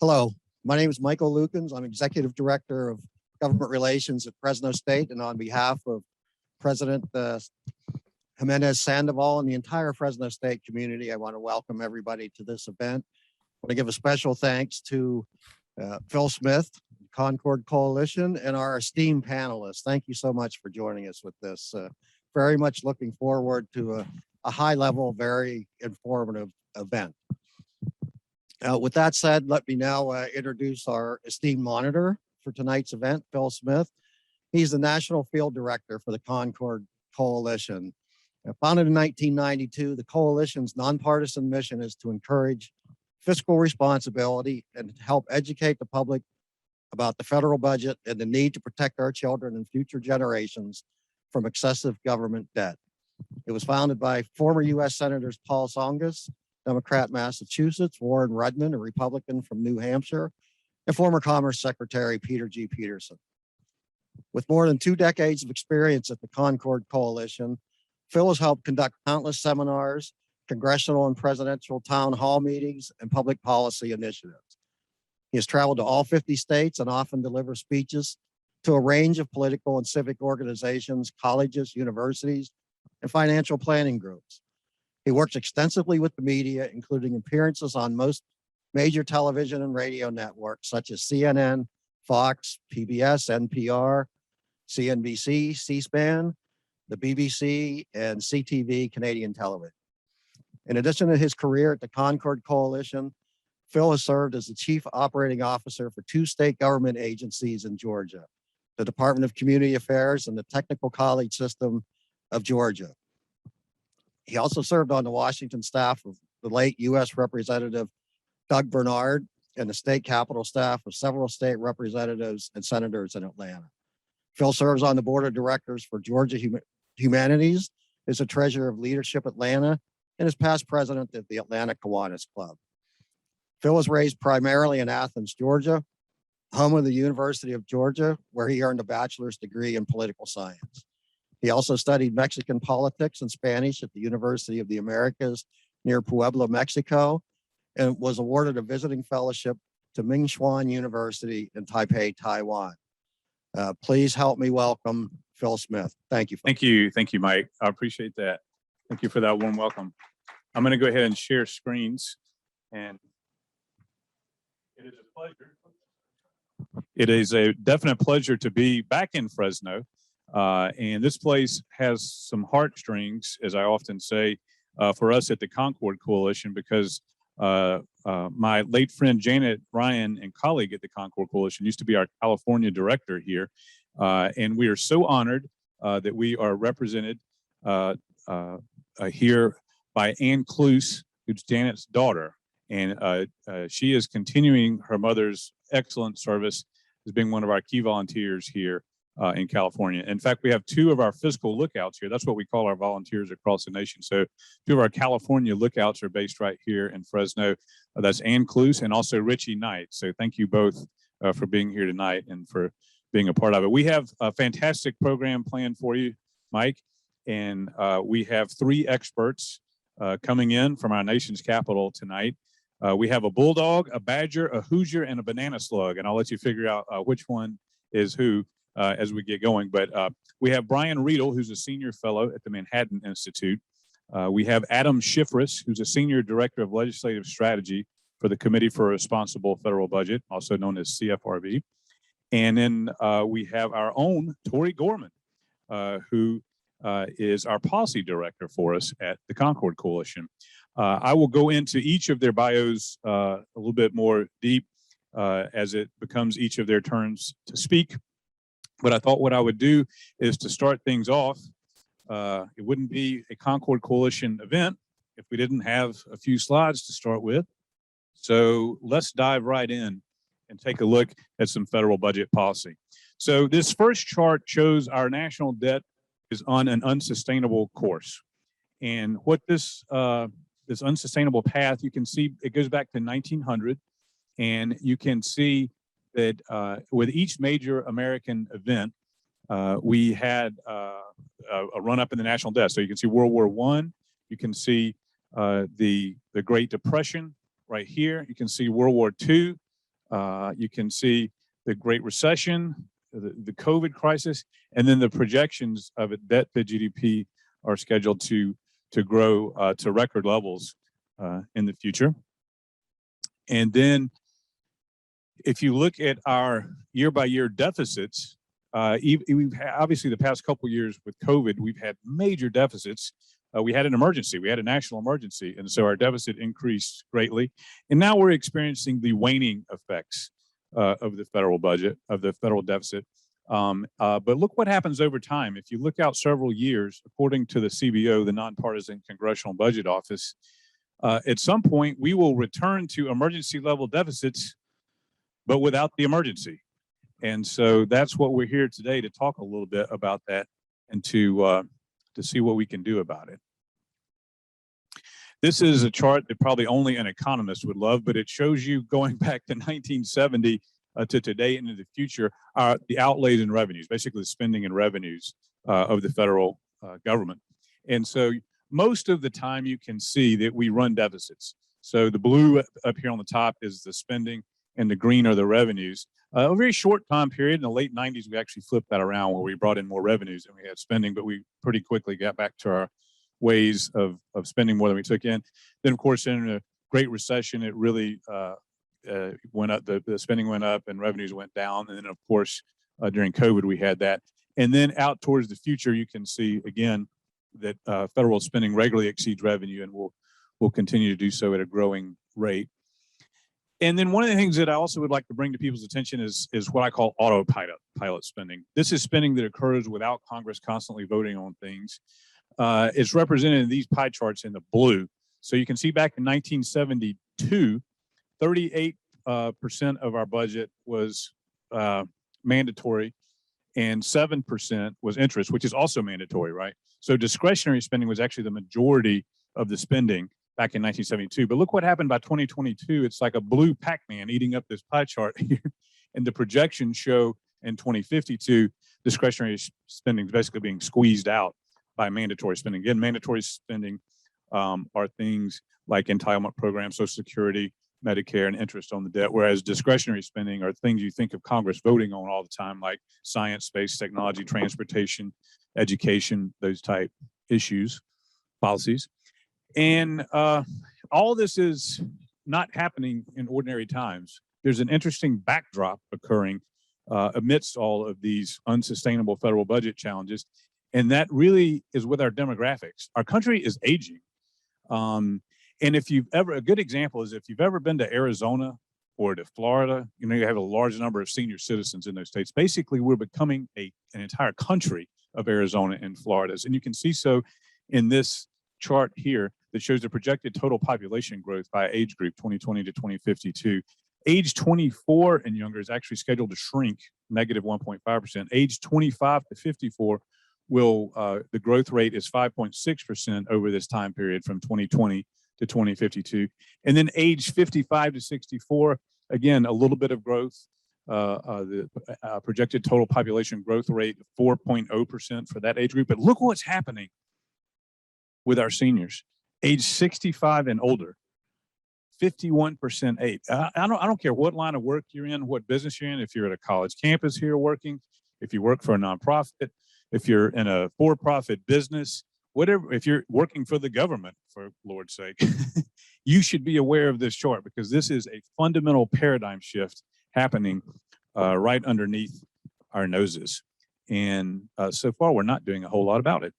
Hello, my name is Michael Lukens. I'm Executive Director of Government Relations at Fresno State, and on behalf of President Jimenez Sandoval and the entire Fresno State community, I want to welcome everybody to this event. I want to give a special thanks to Phil Smith, Concord Coalition, and our esteemed panelists. Thank you so much for joining us with this. Very much looking forward to a high-level, very informative event. With that said, let me now introduce our esteemed monitor for tonight's event, Phil Smith. He's the National Field Director for the Concord Coalition. Founded in 1992, the Coalition's nonpartisan mission is to encourage fiscal responsibility and to help educate the public about the federal budget and the need to protect our children and future generations from excessive government debt. It was founded by former U.S. Senators Paul Tsongas, Democrat, Massachusetts, Warren Rudman, a Republican from New Hampshire, and former Commerce Secretary Peter G. Peterson. With more than 2 decades of experience at the Concord Coalition, Phil has helped conduct countless seminars, congressional and presidential town hall meetings, and public policy initiatives. He has traveled to all 50 states and often delivers speeches to a range of political and civic organizations, colleges, universities, and financial planning groups. He works extensively with the media, including appearances on most major television and radio networks such as CNN, Fox, PBS, NPR, CNBC, C-SPAN, the BBC, and CTV Canadian television. In addition to his career at the Concord Coalition, Phil has served as the Chief Operating Officer for 2 state government agencies in Georgia, the Department of Community Affairs and the Technical College System of Georgia. He also served on the Washington staff of the late U.S. Representative Doug Bernard and the state capitol staff of several state representatives and senators in Atlanta. Phil serves on the board of directors for Georgia Humanities, is a treasurer of Leadership Atlanta, and is past president of the Atlanta Kiwanis Club. Phil was raised primarily in Athens, Georgia, home of the University of Georgia, where he earned a bachelor's degree in political science. He also studied Mexican politics and Spanish at the University of the Americas near Puebla, Mexico, and was awarded a visiting fellowship to Mingchuan University in Taipei, Taiwan. Please help me welcome Phil Smith. Thank you. Thank you. Thank you, Mike. I appreciate that. Thank you for that warm welcome. I'm going to go ahead and share screens, and it is a pleasure. It is a definite pleasure to be back in Fresno. And this place has some heartstrings, as I often say, for us at the Concord Coalition, because my late friend Janet Ryan and colleague at the Concord Coalition used to be our California director here. And we are so honored that we are represented here by Ann Cluse, who's Janet's daughter. And she is continuing her mother's excellent service as being one of our key volunteers here in California. In fact, we have 2 of our fiscal lookouts here. That's what we call our volunteers across the nation. So 2 of our California lookouts are based right here in Fresno. That's Ann Cluse and also Richie Knight. So thank you both for being here tonight and for being a part of it. We have a fantastic program planned for you, Mike, and we have 3 experts coming in from our nation's capital tonight. We have a bulldog, a badger, a Hoosier, and a banana slug, and I'll let you figure out which one is who as we get going. But we have Brian Riedl, who's a senior fellow at the Manhattan Institute. We have Adam Shifriss, who's a senior director of legislative strategy for the Committee for a Responsible Federal Budget, also known as CFRB. And then we have our own Tori Gorman, who is our policy director for us at the Concord Coalition. I will go into each of their bios a little bit more deep as it becomes each of their turns to speak. But I thought what I would do is to start things off. It wouldn't be a Concord Coalition event if we didn't have a few slides to start with. So let's dive right in and take a look at some federal budget policy. So this first chart shows our national debt is on an unsustainable course. And what this unsustainable path, you can see it goes back to 1900, and you can see that with each major American event, we had a run up in the national debt. So you can see World War I, you can see the Great Depression right here. You can see World War II, You can see the Great Recession, the COVID crisis, and then the projections of it, debt to GDP are scheduled to grow to record levels in the future. And then if you look at our year-by-year deficits, we've had, obviously the past couple of years with COVID, we've had major deficits. We had an emergency, we had a national emergency, and so our deficit increased greatly. And now we're experiencing the waning effects of the federal budget, of the federal deficit. But look what happens over time. If you look out several years, according to the CBO, the Nonpartisan Congressional Budget Office, at some point we will return to emergency level deficits, but without the emergency. And so that's what we're here today to talk a little bit about that and to see what we can do about it. This is a chart that probably only an economist would love, but it shows you going back to 1970 to today and into the future, the outlays and revenues, basically the spending and revenues of the federal government. And so most of the time you can see that we run deficits. So the blue up here on the top is the spending and the green are the revenues. A very short time period in the late 90s, we actually flipped that around where we brought in more revenues than we had spending, but we pretty quickly got back to our ways of spending more than we took in. Then, of course, in a Great Recession, it really went up, the spending went up and revenues went down. And then, of course, during COVID, we had that. And then out towards the future, you can see, again, that federal spending regularly exceeds revenue and will continue to do so at a growing rate. And then one of the things that I also would like to bring to people's attention is what I call autopilot spending. This is spending that occurs without Congress constantly voting on things. It's represented in these pie charts in the blue. So you can see back in 1972, 38% of our budget was mandatory and 7% was interest, which is also mandatory, right? So discretionary spending was actually the majority of the spending back in 1972. But look what happened by 2022. It's like a blue Pac-Man eating up this pie chart here. And the projections show in 2052, discretionary spending is basically being squeezed out by mandatory spending. Again, mandatory spending are things like entitlement programs, Social Security, Medicare, and interest on the debt, whereas discretionary spending are things you think of Congress voting on all the time, like science, space, technology, transportation, education, those type issues, policies. And all this is not happening in ordinary times. There's an interesting backdrop occurring amidst all of these unsustainable federal budget challenges. And that really is with our demographics. Our country is aging. And if you've ever, a good example is if you've ever been to Arizona or to Florida, you know, you have a large number of senior citizens in those states. Basically, we're becoming an entire country of Arizona and Floridas. And you can see so in this chart here that shows the projected total population growth by age group 2020 to 2052. Age 24 and younger is actually scheduled to shrink negative 1.5%. Age 25 to 54 will, the growth rate is 5.6% over this time period from 2020 to 2052. And then age 55 to 64, again, a little bit of growth. The projected total population growth rate, 4.0% for that age group. But look what's happening with our seniors. Age 65 and older, 51% age. I don't care what line of work you're in, what business you're in, if you're at a college campus here working, if you work for a nonprofit, if you're in a for-profit business, whatever, if you're working for the government, for Lord's sake, you should be aware of this chart because this is a fundamental paradigm shift happening right underneath our noses. And so far, we're not doing a whole lot about it.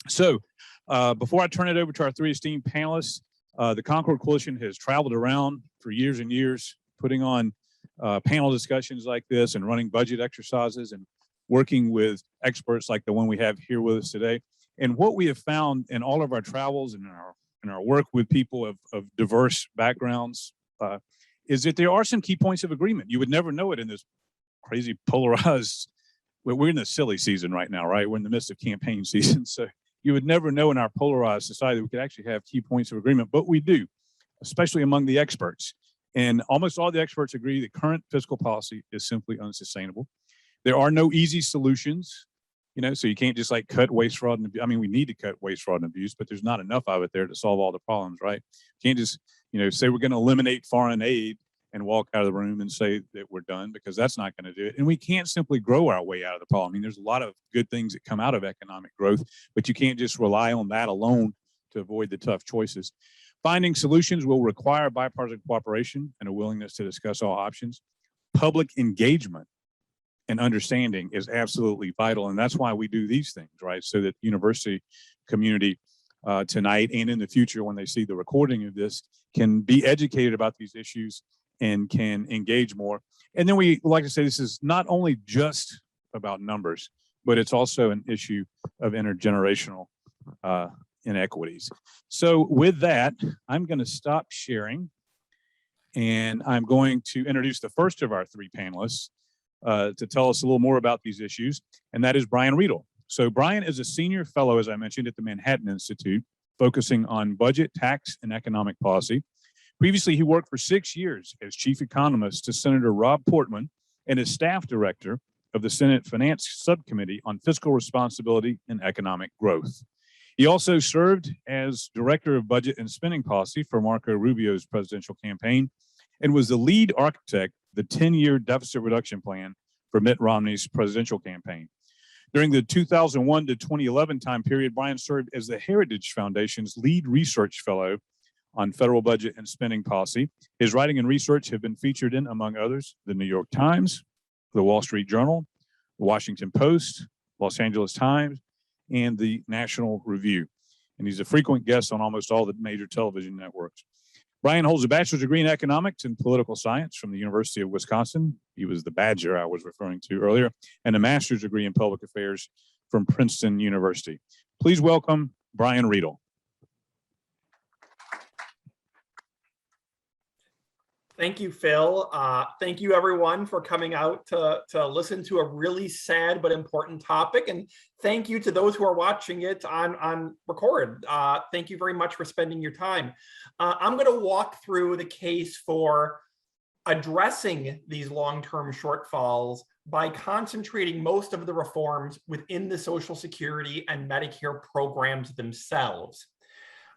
So before I turn it over to our three esteemed panelists, the Concord Coalition has traveled around for years and years, putting on panel discussions like this and running budget exercises and working with experts like the one we have here with us today. And what we have found in all of our travels and in our work with people of diverse backgrounds is that there are some key points of agreement. You would never know it in this crazy polarized, we're in the silly season right now, right? We're in the midst of campaign season. So you would never know in our polarized society that we could actually have key points of agreement, but we do, especially among the experts. And almost all the experts agree that current fiscal policy is simply unsustainable. There are no easy solutions, you know, so you can't just like cut waste, fraud, and abuse. I mean, we need to cut waste, fraud, and abuse, but there's not enough of it there to solve all the problems, right? You can't just, you know, say we're going to eliminate foreign aid and walk out of the room and say that we're done, because that's not going to do it. And we can't simply grow our way out of the problem. I mean, there's a lot of good things that come out of economic growth, but you can't just rely on that alone to avoid the tough choices. Finding solutions will require bipartisan cooperation and a willingness to discuss all options. Public engagement and understanding is absolutely vital. And that's why we do these things, right? So that university community tonight and in the future, when they see the recording of this, can be educated about these issues and can engage more. And then we like to say this is not only just about numbers, but it's also an issue of intergenerational inequities. So with that, I'm going to stop sharing, and I'm going to introduce the first of our three panelists to tell us a little more about these issues, and that is Brian Riedl. So Brian is a senior fellow, as I mentioned, at the Manhattan Institute, focusing on budget, tax, and economic policy. Previously, he worked for 6 years as chief economist to Senator Rob Portman and as staff director of the Senate Finance Subcommittee on Fiscal Responsibility and Economic Growth. He also served as director of budget and spending policy for Marco Rubio's presidential campaign and was the lead architect of the 10-year deficit reduction plan for Mitt Romney's presidential campaign. During the 2001 to 2011 time period, Brian served as the Heritage Foundation's lead research fellow on federal budget and spending policy. His writing and research have been featured in, among others, the New York Times, the Wall Street Journal, the Washington Post, Los Angeles Times, and the National Review. And he's a frequent guest on almost all the major television networks. Brian holds a bachelor's degree in economics and political science from the University of Wisconsin. He was the Badger I was referring to earlier, and a master's degree in public affairs from Princeton University. Please welcome Brian Riedl. Thank you, Phil. Thank you, everyone, for coming out to listen to a really sad but important topic. And thank you to those who are watching it on record. Thank you very much for spending your time. I'm going to walk through the case for addressing these long-term shortfalls by concentrating most of the reforms within the Social Security and Medicare programs themselves.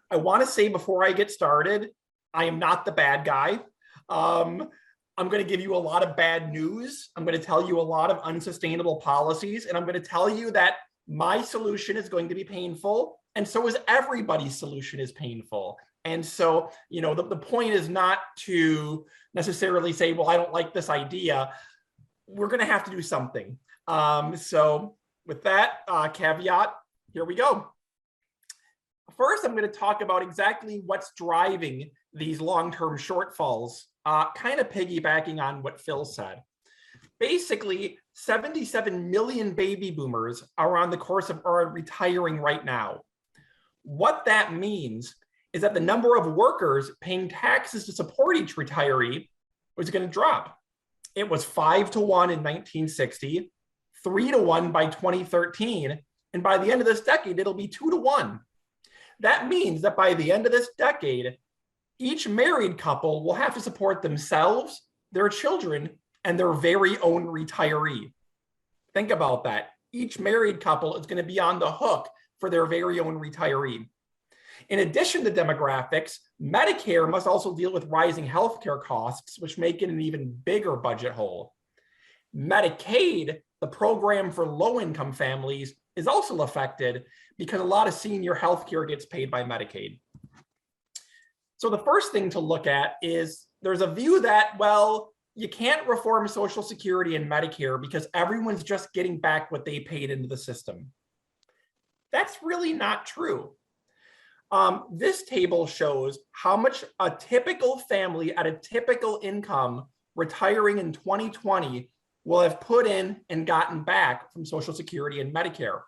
I want to say before I get started, I am not the bad guy. I'm going to give you a lot of bad news. I'm going to tell you a lot of unsustainable policies, and I'm going to tell you that my solution is going to be painful, and so is everybody's solution is painful. And so, you know, the point is not to necessarily say, well, I don't like this idea. We're going to have to do something. So with that caveat, here we go. First, I'm going to talk about exactly what's driving these long-term shortfalls, kind of piggybacking on what Phil said. Basically, 77 million baby boomers are on the course of retiring right now. What that means is that the number of workers paying taxes to support each retiree was going to drop. It was 5 to 1 in 1960, 3 to 1 by 2013, and by the end of this decade, it'll be 2 to 1. That means that by the end of this decade, each married couple will have to support themselves, their children, and their very own retiree. Think about that. Each married couple is going to be on the hook for their very own retiree. In addition to demographics, Medicare must also deal with rising healthcare costs, which make it an even bigger budget hole. Medicaid, the program for low-income families, is also affected because a lot of senior healthcare gets paid by Medicaid. So the first thing to look at is there's a view that, well, you can't reform Social Security and Medicare because everyone's just getting back what they paid into the system. That's really not true. This table shows how much a typical family at a typical income retiring in 2020 will have put in and gotten back from Social Security and Medicare.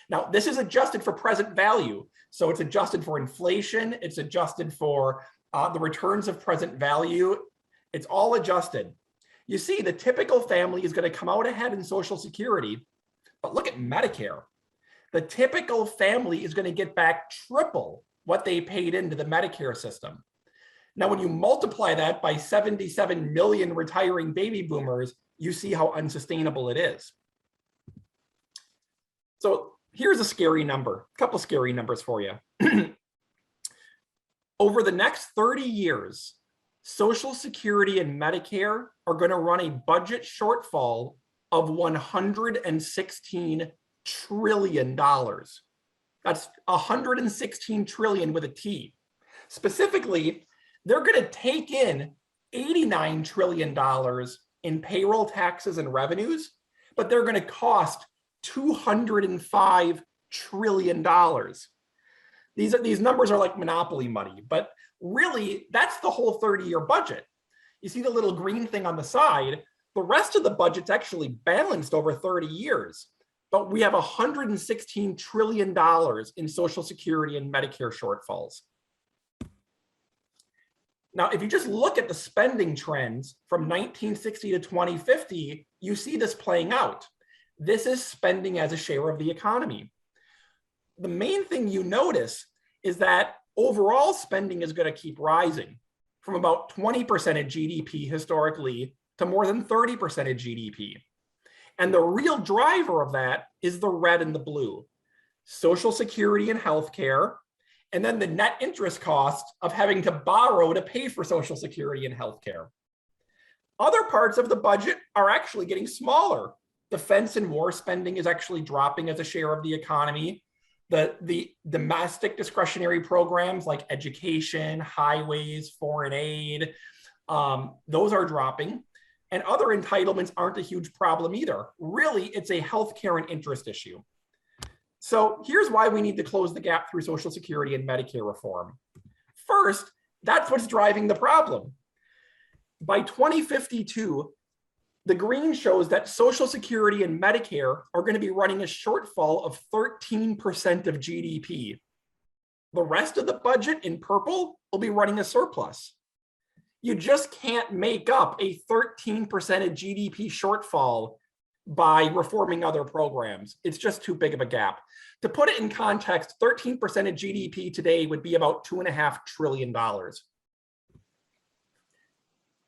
Now, this is adjusted for present value. So it's adjusted for inflation. It's adjusted for the returns of present value. It's all adjusted. You see, the typical family is going to come out ahead in Social Security, but look at Medicare. The typical family is going to get back triple what they paid into the Medicare system. Now, when you multiply that by 77 million retiring baby boomers, you see how unsustainable it is. So here's a scary number, a couple scary numbers for you. Over the next 30 years, Social Security and Medicare are going to run a budget shortfall of $116 trillion. That's 116 trillion with a T. Specifically, they're going to take in $89 trillion in payroll taxes and revenues, but they're going to cost $205 trillion. These numbers are like monopoly money, but really that's the whole 30-year budget. You see the little green thing on the side, the rest of the budget's actually balanced over 30 years, but we have $116 trillion in Social Security and Medicare shortfalls. Now, if you just look at the spending trends from 1960 to 2050, you see this playing out. This is spending as a share of the economy. The main thing you notice is that overall spending is going to keep rising from about 20% of GDP historically to more than 30% of GDP. And the real driver of that is the red and the blue, Social Security and healthcare, and then the net interest cost of having to borrow to pay for Social Security and healthcare. Other parts of the budget are actually getting smaller. Defense and war spending is actually dropping as a share of the economy. The domestic discretionary programs like education, highways, foreign aid, those are dropping. And other entitlements aren't a huge problem either. Really, it's a healthcare and interest issue. So here's why we need to close the gap through Social Security and Medicare reform. First, that's what's driving the problem. By 2052, the green shows that Social Security and Medicare are going to be running a shortfall of 13% of GDP. The rest of the budget in purple will be running a surplus. You just can't make up a 13% of GDP shortfall by reforming other programs. It's just too big of a gap. To put it in context, 13% of GDP today would be about $2.5 trillion.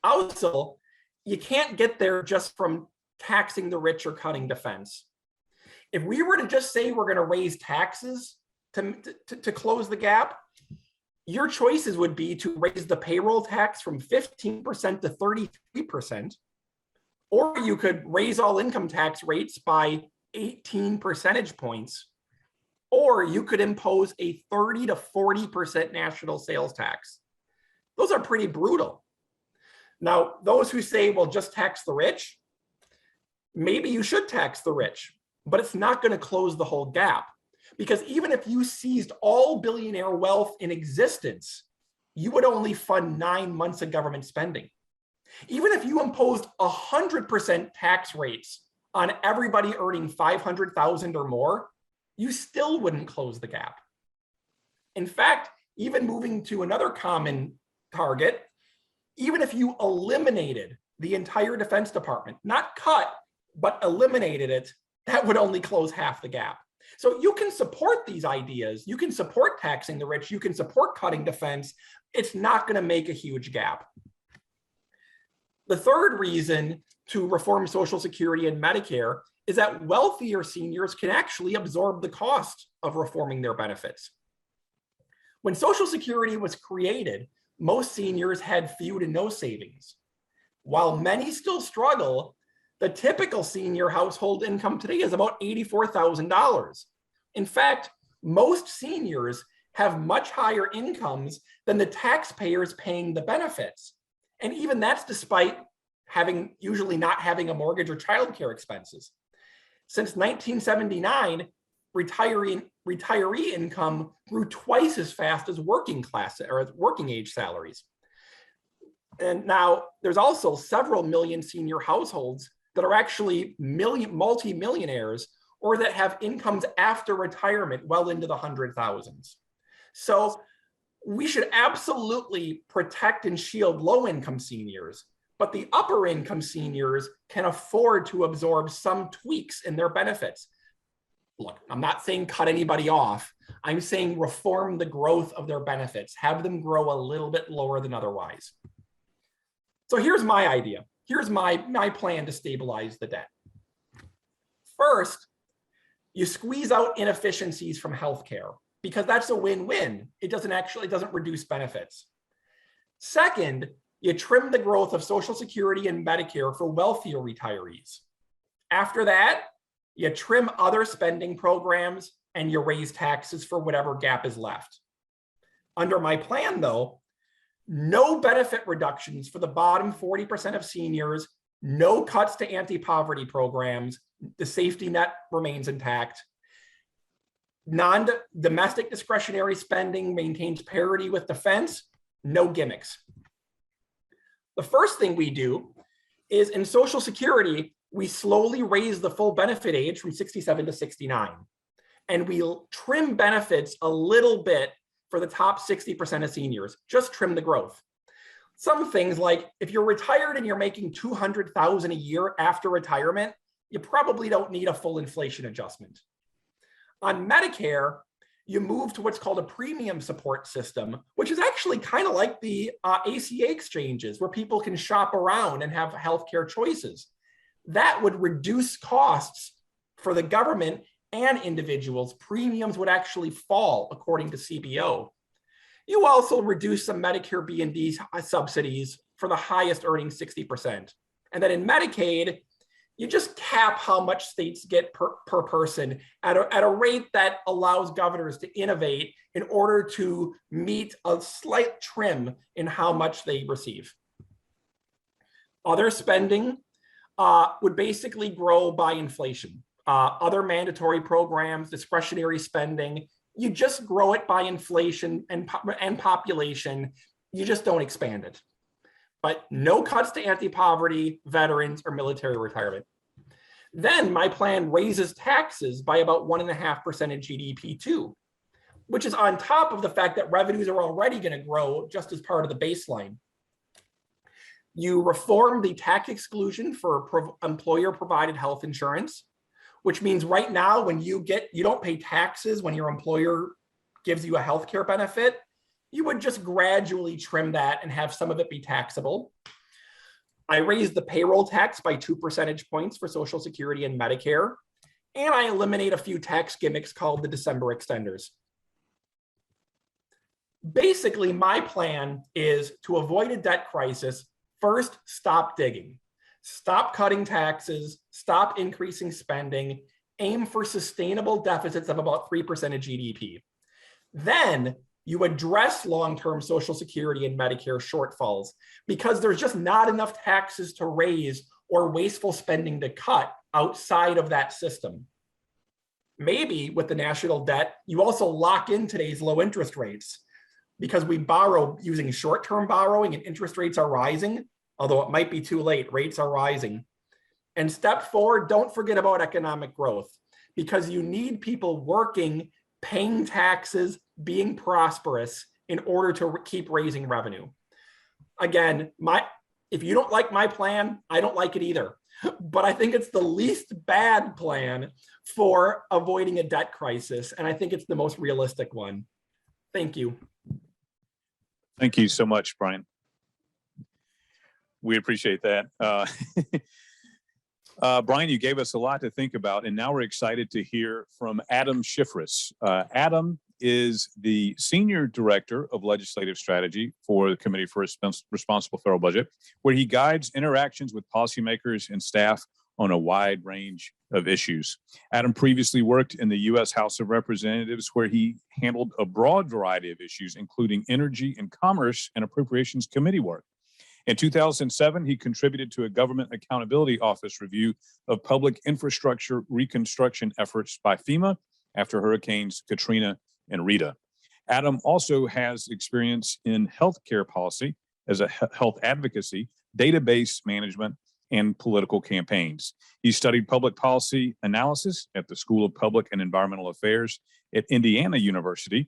Also, you can't get there just from taxing the rich or cutting defense. If we were to just say we're going to raise taxes to close the gap, your choices would be to raise the payroll tax from 15% to 33%, or you could raise all income tax rates by 18 percentage points, or you could impose a 30 to 40% national sales tax. Those are pretty brutal. Now, those who say, well, just tax the rich, maybe you should tax the rich, but it's not going to close the whole gap. Because even if you seized all billionaire wealth in existence, you would only fund 9 months of government spending. Even if you imposed 100% tax rates on everybody earning $500,000 or more, you still wouldn't close the gap. In fact, even moving to another common target, even if you eliminated the entire Defense Department, not cut, but eliminated it, that would only close half the gap. So you can support these ideas. You can support taxing the rich. You can support cutting defense. It's not going to make a huge gap. The third reason to reform Social Security and Medicare is that wealthier seniors can actually absorb the cost of reforming their benefits. When Social Security was created, most seniors had few to no savings. While many still struggle, the typical senior household income today is about $84,000. In fact, most seniors have much higher incomes than the taxpayers paying the benefits. And even that's despite usually not having a mortgage or childcare expenses. Since 1979, retiree income grew twice as fast as working age salaries. And now there's also several million senior households that are actually multi-millionaires or that have incomes after retirement well into the 100,000s. So we should absolutely protect and shield low-income seniors, but the upper-income seniors can afford to absorb some tweaks in their benefits. Look, I'm not saying cut anybody off. I'm saying reform the growth of their benefits, have them grow a little bit lower than otherwise. So here's my idea. Here's my plan to stabilize the debt. First, you squeeze out inefficiencies from healthcare because that's a win-win. It doesn't reduce benefits. Second, you trim the growth of Social Security and Medicare for wealthier retirees. After that, you trim other spending programs and you raise taxes for whatever gap is left. Under my plan, though, no benefit reductions for the bottom 40% of seniors, no cuts to anti-poverty programs, the safety net remains intact. Non-domestic discretionary spending maintains parity with defense, no gimmicks. The first thing we do is in Social Security, we slowly raise the full benefit age from 67 to 69. And we'll trim benefits a little bit for the top 60% of seniors, just trim the growth. Some things like if you're retired and you're making $200,000 a year after retirement, you probably don't need a full inflation adjustment. On Medicare, you move to what's called a premium support system, which is actually kind of like the ACA exchanges where people can shop around and have healthcare choices. That would reduce costs for the government and individuals. Premiums would actually fall according to CBO. You also reduce some Medicare B and D subsidies for the highest earning 60%. And then in Medicaid, you just cap how much states get per person at a rate that allows governors to innovate in order to meet a slight trim in how much they receive. Other spending would basically grow by inflation. Other mandatory programs, discretionary spending, you just grow it by inflation and population. You just don't expand it. But no cuts to anti-poverty, veterans, or military retirement. Then my plan raises taxes by about 1.5% of GDP too, which is on top of the fact that revenues are already going to grow just as part of the baseline. You reform the tax exclusion for employer-provided health insurance, which means right now when you don't pay taxes when your employer gives you a healthcare benefit, you would just gradually trim that and have some of it be taxable. I raised the payroll tax by 2 percentage points for Social Security and Medicare, and I eliminate a few tax gimmicks called the December extenders. Basically, my plan is to avoid a debt crisis. First, stop digging. Stop cutting taxes, stop increasing spending, aim for sustainable deficits of about 3% of GDP. Then you address long-term Social Security and Medicare shortfalls because there's just not enough taxes to raise or wasteful spending to cut outside of that system. Maybe with the national debt, you also lock in today's low interest rates because we borrow using short-term borrowing and interest rates are rising, although it might be too late, rates are rising. And step 4, don't forget about economic growth because you need people working, paying taxes, being prosperous in order to keep raising revenue. Again, if you don't like my plan, I don't like it either. But I think it's the least bad plan for avoiding a debt crisis. And I think it's the most realistic one. Thank you. Thank you so much, Brian. We appreciate that. Brian, you gave us a lot to think about, and now we're excited to hear from Adam Shifriss. Adam is the Senior Director of Legislative Strategy for the Committee for Responsible Federal Budget, where he guides interactions with policymakers and staff on a wide range of issues. Adam previously worked in the U.S. House of Representatives, where he handled a broad variety of issues, including energy and commerce and appropriations committee work. In 2007, he contributed to a Government Accountability Office review of public infrastructure reconstruction efforts by FEMA after Hurricanes Katrina and Rita. Adam also has experience in healthcare policy as a health advocacy, database management, and political campaigns. He studied public policy analysis at the School of Public and Environmental Affairs at Indiana University,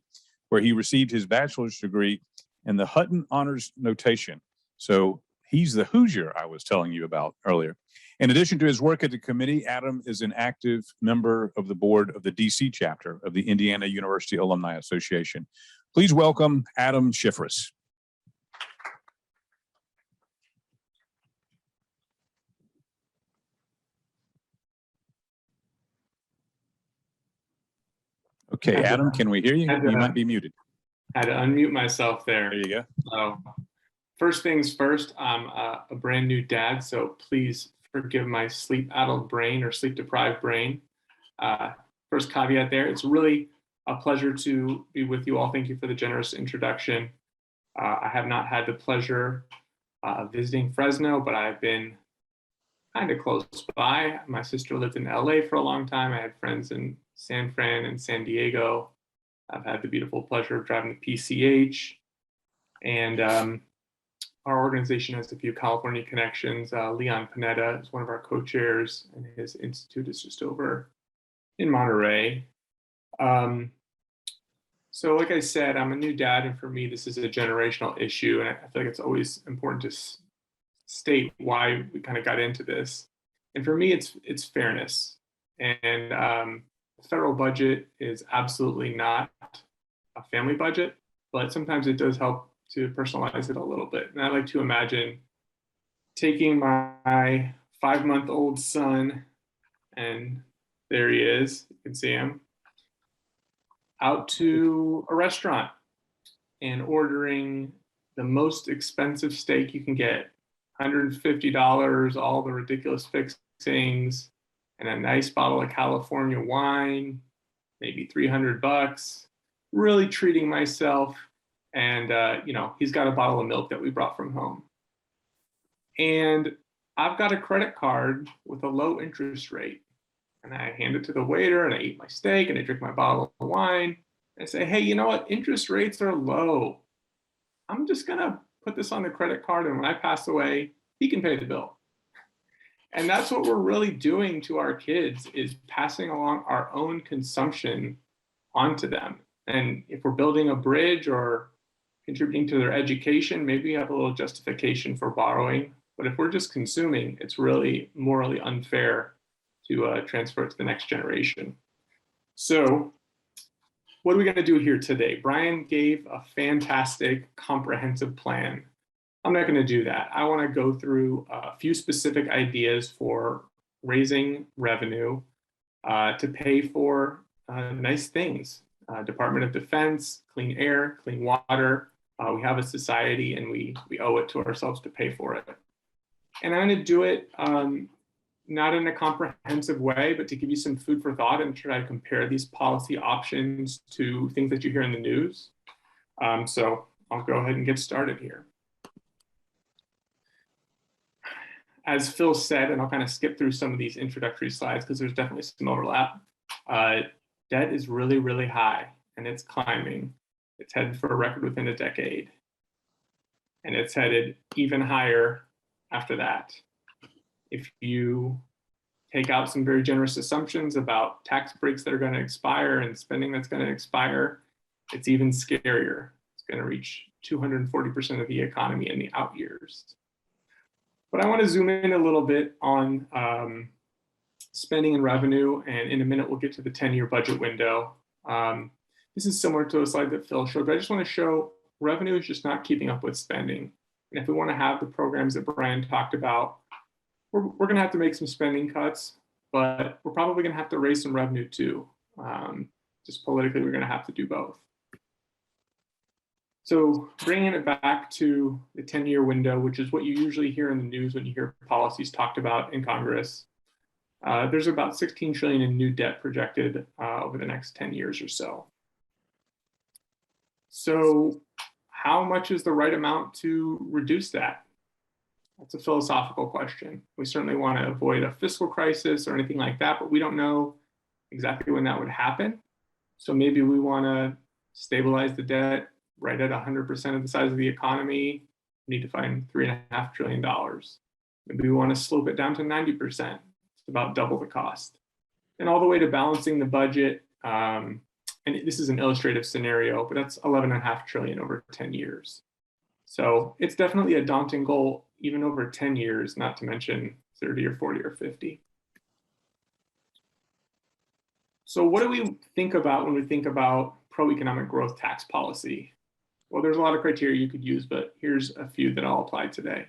where he received his bachelor's degree in the Hutton Honors Notation. So he's the Hoosier I was telling you about earlier. In addition to his work at the committee, Adam is an active member of the board of the DC chapter of the Indiana University Alumni Association. Please welcome Adam Shifriss. Okay, Adam, can we hear you? You might be muted. I had to unmute myself there. There you go. So, First things first, I'm a brand new dad, so please forgive my sleep-addled brain or sleep-deprived brain. First caveat there, it's really a pleasure to be with you all. Thank you for the generous introduction. I have not had the pleasure of visiting Fresno, but I've been kind of close by. My sister lived in LA for a long time. I had friends in San Fran and San Diego. I've had the beautiful pleasure of driving the PCH. And our organization has a few California connections. Leon Panetta is one of our co-chairs, and his institute is just over in Monterey. So like I said, I'm a new dad, and for me, this is a generational issue, and I feel like it's always important to state why we kind of got into this. And for me, it's fairness. And the federal budget is absolutely not a family budget, but sometimes it does help to personalize it a little bit. And I like to imagine taking my 5-month-old son, and there he is, you can see him, out to a restaurant and ordering the most expensive steak you can get, $150, all the ridiculous fixings, and a nice bottle of California wine, maybe $300, really treating myself. And, he's got a bottle of milk that we brought from home. And I've got a credit card with a low interest rate. And I hand it to the waiter, and I eat my steak, and I drink my bottle of wine. And I say, hey, you know what? Interest rates are low. I'm just going to put this on the credit card, and when I pass away, he can pay the bill. And that's what we're really doing to our kids, is passing along our own consumption onto them. And if we're building a bridge or contributing to their education, maybe you have a little justification for borrowing. But if we're just consuming, it's really morally unfair to transfer it to the next generation. So what are we going to do here today? Brian gave a fantastic, comprehensive plan. I'm not going to do that. I want to go through a few specific ideas for raising revenue to pay for nice things. Department of Defense, clean air, clean water. We have a society, and we owe it to ourselves to pay for it. And I'm going to do it not in a comprehensive way, but to give you some food for thought and try to compare these policy options to things that you hear in the news. So I'll go ahead and get started here. As Phil said, and I'll kind of skip through some of these introductory slides because there's definitely some overlap. Debt is really, really high, and it's climbing. It's headed for a record within a decade. And it's headed even higher after that. If you take out some very generous assumptions about tax breaks that are going to expire and spending that's going to expire, it's even scarier. It's going to reach 240% of the economy in the out years. But I want to zoom in a little bit on spending and revenue, and in a minute we'll get to the 10-year budget window. This is similar to a slide that Phil showed, but I just want to show revenue is just not keeping up with spending. And if we want to have the programs that Brian talked about, we're going to have to make some spending cuts, but we're probably going to have to raise some revenue too. Just politically, we're going to have to do both. So bringing it back to the 10-year window, which is what you usually hear in the news when you hear policies talked about in Congress, there's about 16 trillion in new debt projected over the next 10 years or so. So how much is the right amount to reduce that? That's a philosophical question. We certainly want to avoid a fiscal crisis or anything like that, but we don't know exactly when that would happen. So maybe we want to stabilize the debt right at 100% of the size of the economy. We need to find $3.5 trillion. Maybe we want to slope it down to 90%. It's about double the cost. And all the way to balancing the budget. And this is an illustrative scenario, but that's $11.5 trillion over 10 years. So it's definitely a daunting goal, even over 10 years, not to mention 30 or 40 or 50. So what do we think about when we think about pro-economic growth tax policy? Well, there's a lot of criteria you could use, but here's a few that I'll apply today.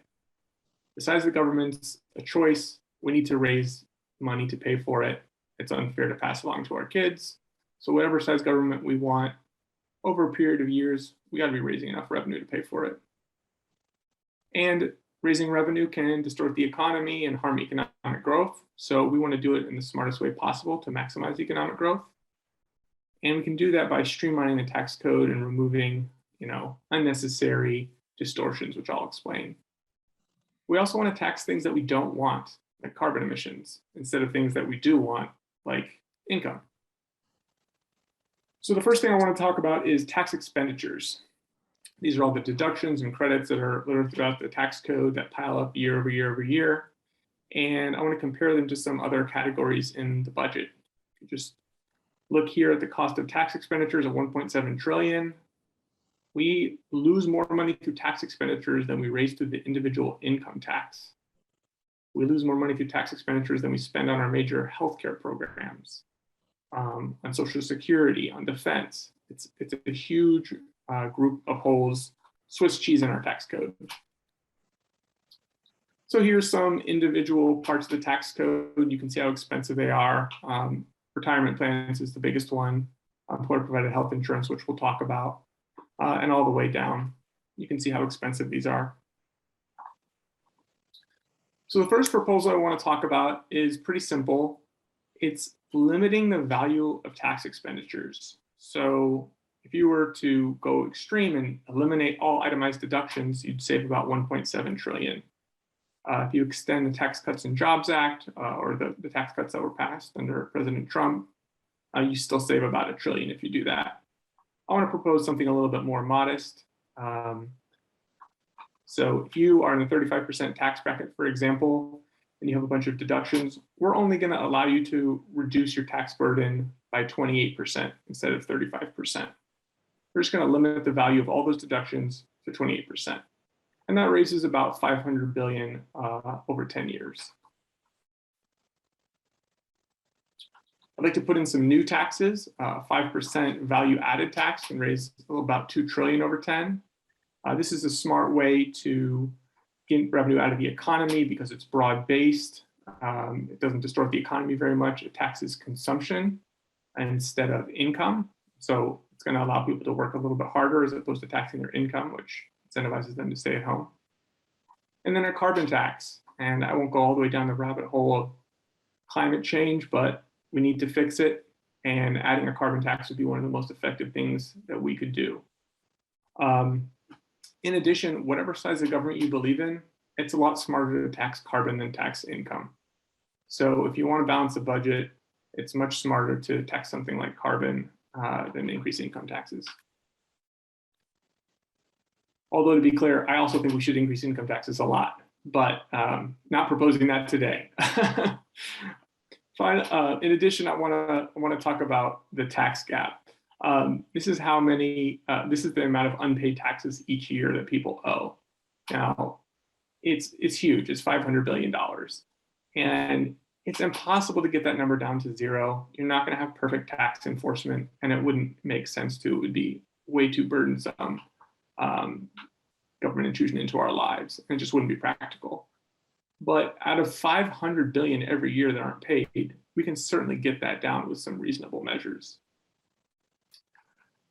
The size of the government's a choice. We need to raise money to pay for it. It's unfair to pass along to our kids. So whatever size government we want, over a period of years, we got to be raising enough revenue to pay for it. And raising revenue can distort the economy and harm economic growth. So we want to do it in the smartest way possible to maximize economic growth. And we can do that by streamlining the tax code and removing, unnecessary distortions, which I'll explain. We also want to tax things that we don't want, like carbon emissions, instead of things that we do want, like income. So the first thing I want to talk about is tax expenditures. These are all the deductions and credits that are throughout the tax code that pile up year over year over year. And I want to compare them to some other categories in the budget. Just look here at the cost of tax expenditures of 1.7 trillion. We lose more money through tax expenditures than we raise through the individual income tax. We lose more money through tax expenditures than we spend on our major healthcare programs, on Social Security, on defense. It's a huge group of holes, Swiss cheese in our tax code. So here's some individual parts of the tax code. You can see how expensive they are. Retirement plans is the biggest one. Employer provided health insurance, which we'll talk about, and all the way down. You can see how expensive these are. So the first proposal I want to talk about is pretty simple. It's limiting the value of tax expenditures. So if you were to go extreme and eliminate all itemized deductions, you'd save about 1.7 trillion. If you extend the Tax Cuts and Jobs Act, or the tax cuts that were passed under President Trump, you still save about $1 trillion if you do that. I want to propose something a little bit more modest. So if you are in the 35% tax bracket, for example, and you have a bunch of deductions, we're only going to allow you to reduce your tax burden by 28% instead of 35%. We're just going to limit the value of all those deductions to 28%. And that raises about 500 billion over 10 years. I'd like to put in some new taxes. 5% value added tax can raise about 2 trillion over 10. This is a smart way to get revenue out of the economy because it's broad-based. It doesn't distort the economy very much. It taxes consumption instead of income. So it's going to allow people to work a little bit harder as opposed to taxing their income, which incentivizes them to stay at home. And then a carbon tax. And I won't go all the way down the rabbit hole of climate change, but we need to fix it. And adding a carbon tax would be one of the most effective things that we could do. In addition, whatever size of government you believe in, it's a lot smarter to tax carbon than tax income. So if you want to balance the budget, it's much smarter to tax something like carbon than increase income taxes. Although to be clear, I also think we should increase income taxes a lot, but not proposing that today. Fine. In addition, I want to talk about the tax gap. This is how many. This is the amount of unpaid taxes each year that people owe. Now, it's huge. It's $500 billion, and it's impossible to get that number down to zero. You're not going to have perfect tax enforcement, and it wouldn't make sense to. It would be way too burdensome. Government intrusion into our lives, and it just wouldn't be practical. But out of 500 billion every year that aren't paid, we can certainly get that down with some reasonable measures.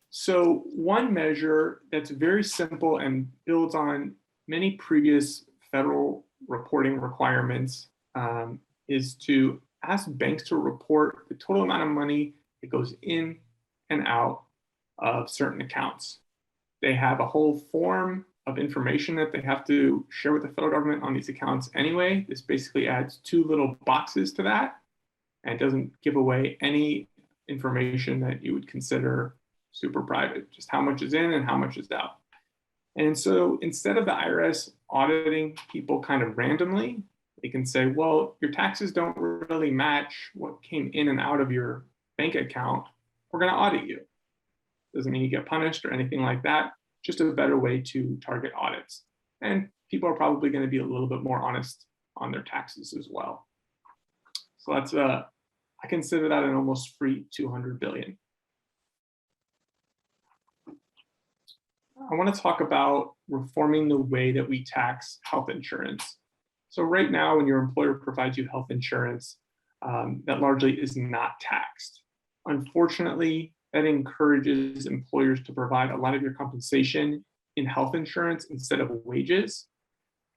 So one measure that's very simple and builds on many previous federal reporting requirements is to ask banks to report the total amount of money that goes in and out of certain accounts. They have a whole form of information that they have to share with the federal government on these accounts anyway. This basically adds 2 little boxes to that and doesn't give away any information that you would consider super private, just how much is in and how much is out. And so instead of the IRS auditing people kind of randomly, they can say, well, your taxes don't really match what came in and out of your bank account. We're going to audit you. Doesn't mean you get punished or anything like that. Just a better way to target audits. And people are probably going to be a little bit more honest on their taxes as well. So that's I consider that an almost free 200 billion. I want to talk about reforming the way that we tax health insurance. So right now, when your employer provides you health insurance, that largely is not taxed. Unfortunately, that encourages employers to provide a lot of your compensation in health insurance instead of wages.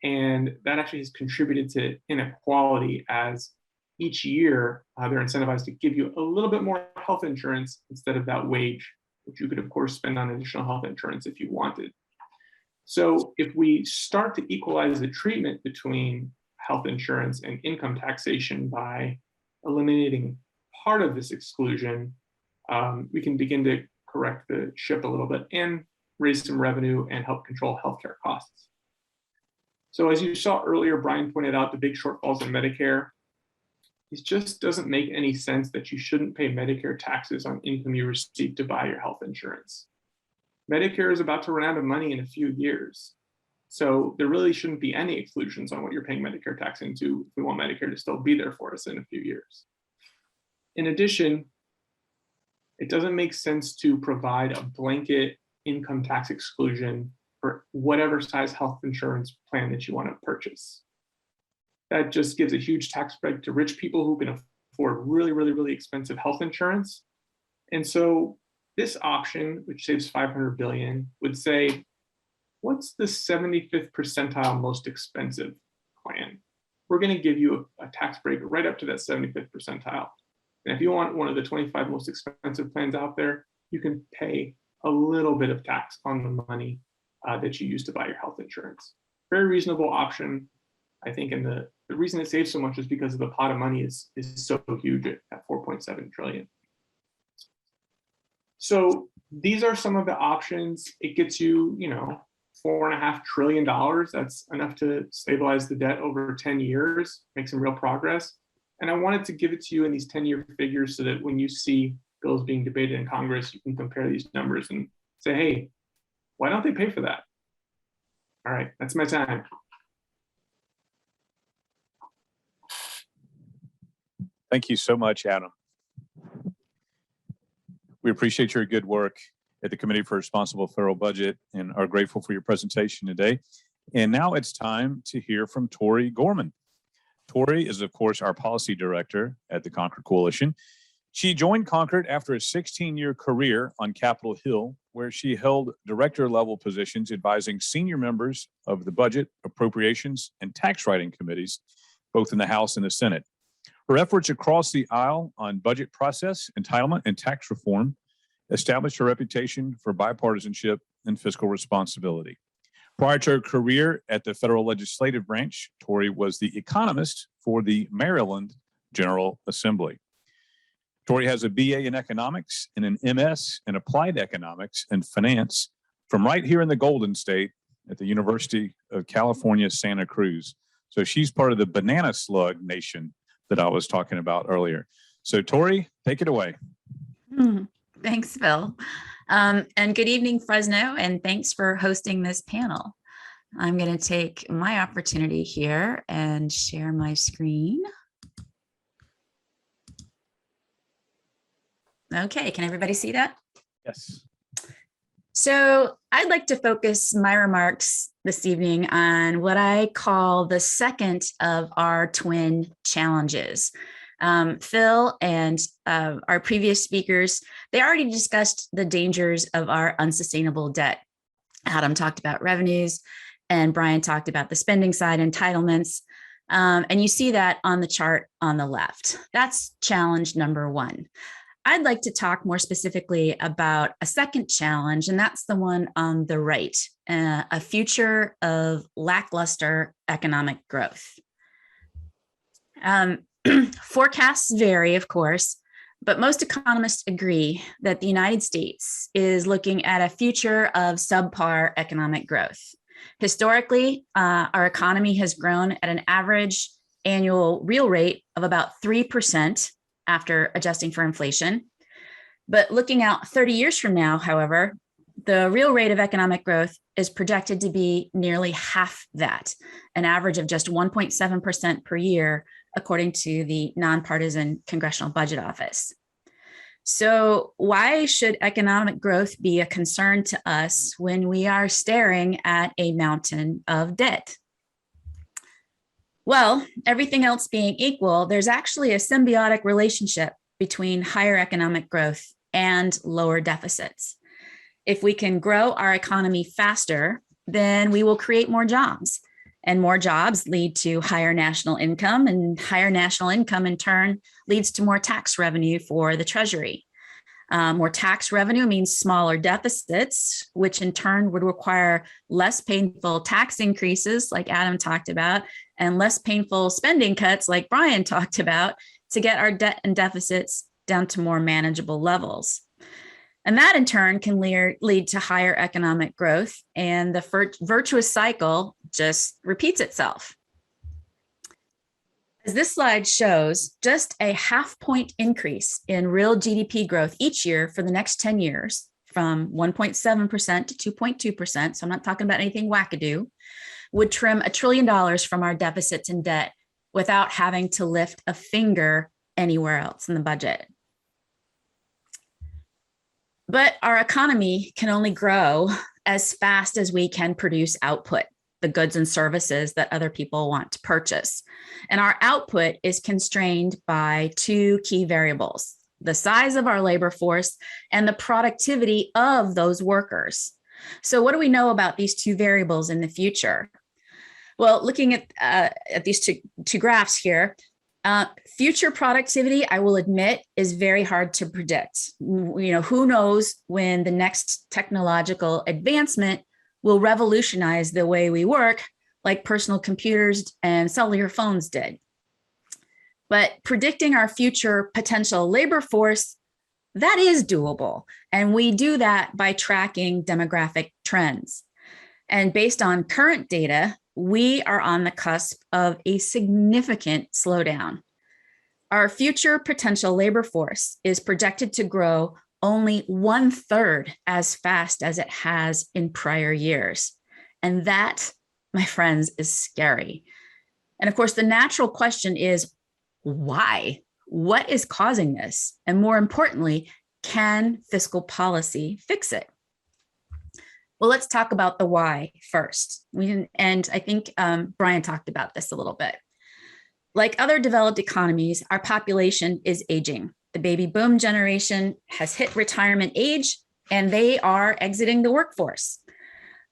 And that actually has contributed to inequality, as each year they're incentivized to give you a little bit more health insurance instead of that wage, which you could, of course, spend on additional health insurance if you wanted. So if we start to equalize the treatment between health insurance and income taxation by eliminating part of this exclusion, we can begin to correct the ship a little bit and raise some revenue and help control healthcare costs. So as you saw earlier, Brian pointed out the big shortfalls in Medicare. It just doesn't make any sense that you shouldn't pay Medicare taxes on income you receive to buy your health insurance. Medicare is about to run out of money in a few years. So there really shouldn't be any exclusions on what you're paying Medicare tax into if we want Medicare to still be there for us in a few years. In addition, it doesn't make sense to provide a blanket income tax exclusion for whatever size health insurance plan that you want to purchase. That just gives a huge tax break to rich people who can afford really, really, really expensive health insurance. And so this option, which saves $500 billion, would say, what's the 75th percentile most expensive plan? We're going to give you a tax break right up to that 75th percentile. And if you want one of the 25 most expensive plans out there, you can pay a little bit of tax on the money that you use to buy your health insurance. Very reasonable option, I think, and the reason it saves so much is because the pot of money is so huge at 4.7 trillion. So these are some of the options. It gets you, $4.5 trillion. That's enough to stabilize the debt over 10 years, make some real progress. And I wanted to give it to you in these 10-year figures so that when you see bills being debated in Congress, you can compare these numbers and say, hey, why don't they pay for that? All right, that's my time. Thank you so much, Adam. We appreciate your good work at the Committee for Responsible Federal Budget and are grateful for your presentation today. And now it's time to hear from Tori Gorman. Tori is, of course, our policy director at the Concord Coalition. She joined Concord after a 16-year career on Capitol Hill, where she held director-level positions advising senior members of the Budget, Appropriations, and Tax Writing Committees, both in the House and the Senate. Her efforts across the aisle on budget process, entitlement, and tax reform established her reputation for bipartisanship and fiscal responsibility. Prior to her career at the federal legislative branch, Tori was the economist for the Maryland General Assembly. Tori has a BA in economics and an MS in applied economics and finance from right here in the Golden State at the University of California, Santa Cruz. So she's part of the banana slug nation that I was talking about earlier. So Tori, take it away. Thanks, Phil. And good evening, Fresno, and thanks for hosting this panel. I'm going to take my opportunity here and share my screen. Okay, can everybody see that? Yes. So I'd like to focus my remarks this evening on what I call the second of our twin challenges. Phil and our previous speakers, they already discussed the dangers of our unsustainable debt. Adam talked about revenues and Brian talked about the spending side, entitlements. And you see that on the chart on the left. That's challenge number one. I'd like to talk more specifically about a second challenge, and that's the one on the right, a future of lackluster economic growth. Forecasts vary, of course, but most economists agree that the United States is looking at a future of subpar economic growth. Historically, our economy has grown at an average annual real rate of about 3% after adjusting for inflation. But looking out 30 years from now, however, the real rate of economic growth is projected to be nearly half that, an average of just 1.7% per year, according to the Nonpartisan Congressional Budget Office. So why should economic growth be a concern to us when we are staring at a mountain of debt? Well, everything else being equal, there's actually a symbiotic relationship between higher economic growth and lower deficits. If we can grow our economy faster, then we will create more jobs. And more jobs lead to higher national income, and higher national income in turn leads to more tax revenue for the Treasury. More tax revenue means smaller deficits, which in turn would require less painful tax increases, like Adam talked about, and less painful spending cuts, like Brian talked about, to get our debt and deficits down to more manageable levels. And that in turn can lead to higher economic growth, and the virtuous cycle just repeats itself. As this slide shows, just a 0.5 point increase in real GDP growth each year for the next 10 years, from 1.7% to 2.2%, so I'm not talking about anything wackadoo, would trim $1 trillion from our deficits and debt without having to lift a finger anywhere else in the budget. But our economy can only grow as fast as we can produce output, the goods and services that other people want to purchase. And our output is constrained by two key variables: the size of our labor force and the productivity of those workers. So what do we know about these two variables in the future? Well, looking at these two graphs here, future productivity, I will admit, is very hard to predict. Who knows when the next technological advancement will revolutionize the way we work, like personal computers and cellular phones did. But predicting our future potential labor force, that is doable. And we do that by tracking demographic trends. And based on current data, we are on the cusp of a significant slowdown. Our future potential labor force is projected to grow only 1/3 as fast as it has in prior years. And that, my friends, is scary. And of course, the natural question is, why? What is causing this? And more importantly, can fiscal policy fix it? Well, let's talk about the why first. And I think Brian talked about this a little bit. Like other developed economies, our population is aging. The baby boom generation has hit retirement age, and they are exiting the workforce.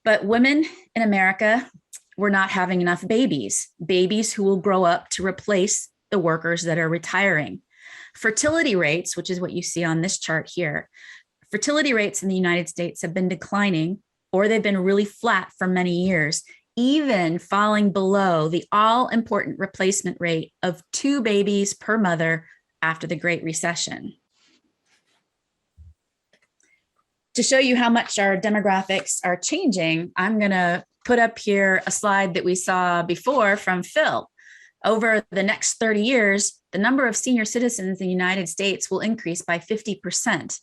But women in America, we're not having enough babies who will grow up to replace the workers that are retiring. Fertility rates, which is what you see on this chart here, fertility rates in the United States have been declining, or they've been really flat for many years, even falling below the all-important replacement rate of 2 babies per mother after the Great Recession. To show you how much our demographics are changing, I'm going to put up here a slide that we saw before from Phil. Over the next 30 years, the number of senior citizens in the United States will increase by 50%.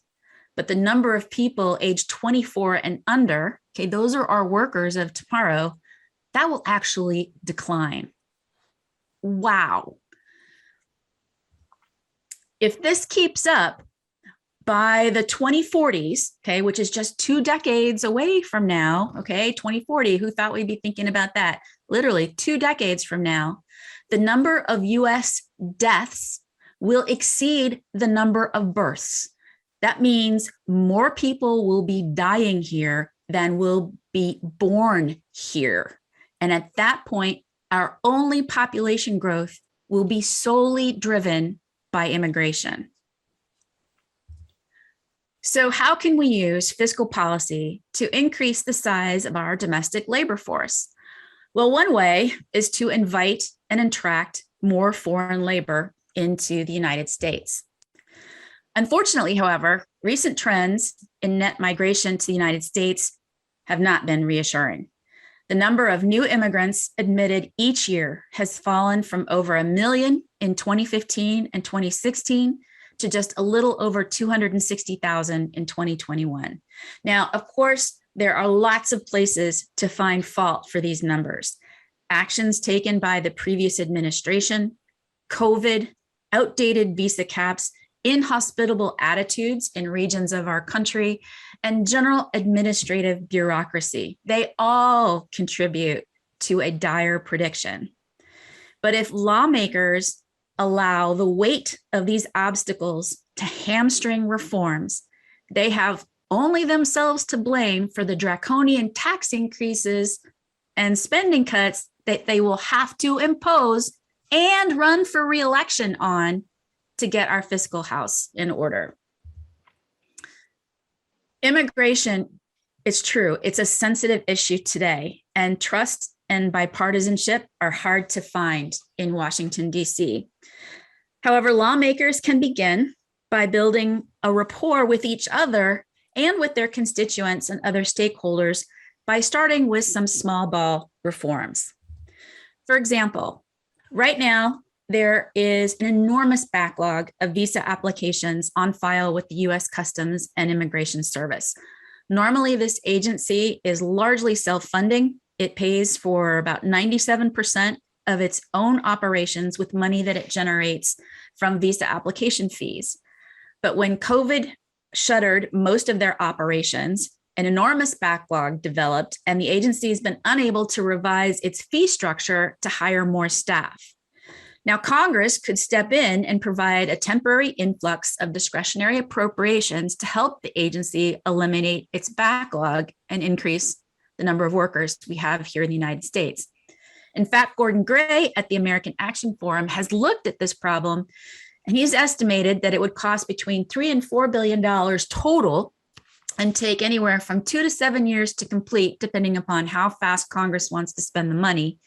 But the number of people aged 24 and under, okay, those are our workers of tomorrow, that will actually decline. Wow. If this keeps up by the 2040s, okay, which is just 2 decades away from now, okay, 2040, who thought we'd be thinking about that? Literally 2 decades from now, the number of US deaths will exceed the number of births. That means more people will be dying here than will be born here. And at that point, our only population growth will be solely driven by immigration. So how can we use fiscal policy to increase the size of our domestic labor force? Well, one way is to invite and attract more foreign labor into the United States. Unfortunately, however, recent trends in net migration to the United States have not been reassuring. The number of new immigrants admitted each year has fallen from over 1 million in 2015 and 2016 to just a little over 260,000 in 2021. Now, of course, there are lots of places to find fault for these numbers. Actions taken by the previous administration, COVID, outdated visa caps, inhospitable attitudes in regions of our country, and general administrative bureaucracy. They all contribute to a dire prediction. But if lawmakers allow the weight of these obstacles to hamstring reforms, they have only themselves to blame for the draconian tax increases and spending cuts that they will have to impose and run for re-election on to get our fiscal house in order. Immigration, it's true, it's a sensitive issue today, and trust and bipartisanship are hard to find in Washington, D.C. However, lawmakers can begin by building a rapport with each other and with their constituents and other stakeholders by starting with some small ball reforms. For example, right now, there is an enormous backlog of visa applications on file with the U.S. Customs and Immigration Service. Normally, this agency is largely self-funding. It pays for about 97% of its own operations with money that it generates from visa application fees. But when COVID shuttered most of their operations, an enormous backlog developed, and the agency has been unable to revise its fee structure to hire more staff. Now, Congress could step in and provide a temporary influx of discretionary appropriations to help the agency eliminate its backlog and increase the number of workers we have here in the United States. In fact, Gordon Gray at the American Action Forum has looked at this problem, and he's estimated that it would cost between $3 and $4 billion total and take anywhere from 2 to 7 years to complete, depending upon how fast Congress wants to spend the money.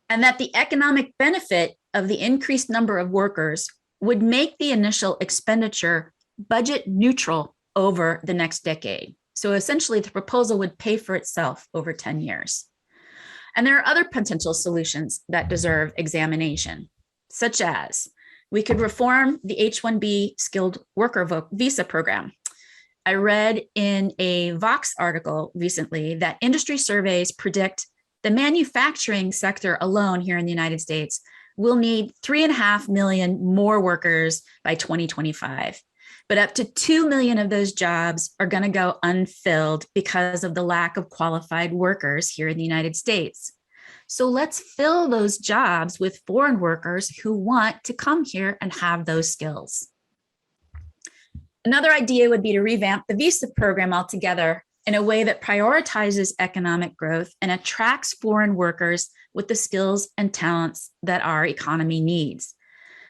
And that the economic benefit of the increased number of workers would make the initial expenditure budget neutral over the next decade. So essentially, the proposal would pay for itself over 10 years. And there are other potential solutions that deserve examination, such as we could reform the H-1B skilled worker visa program. I read in a Vox article recently that industry surveys predict the manufacturing sector alone here in the United States will need 3.5 million more workers by 2025. But up to 2 million of those jobs are going to go unfilled because of the lack of qualified workers here in the United States. So let's fill those jobs with foreign workers who want to come here and have those skills. Another idea would be to revamp the visa program altogether in a way that prioritizes economic growth and attracts foreign workers with the skills and talents that our economy needs.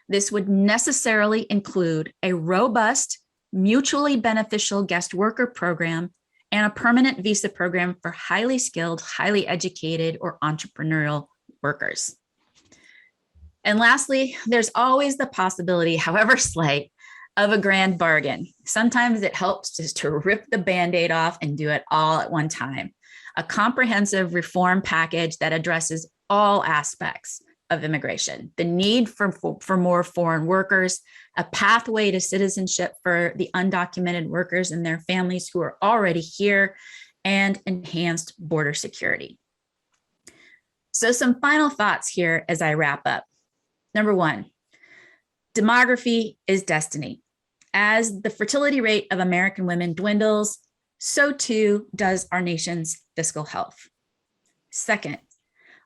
This would necessarily include a robust, mutually beneficial guest worker program and a permanent visa program for highly skilled, highly educated, or entrepreneurial workers. And lastly, there's always the possibility, however slight, of a grand bargain. Sometimes it helps just to rip the Band-Aid off and do it all at one time. A comprehensive reform package that addresses all aspects of immigration, the need for more foreign workers, a pathway to citizenship for the undocumented workers and their families who are already here, and enhanced border security. So some final thoughts here as I wrap up. Number one, demography is destiny. As the fertility rate of American women dwindles, so too does our nation's fiscal health. Second,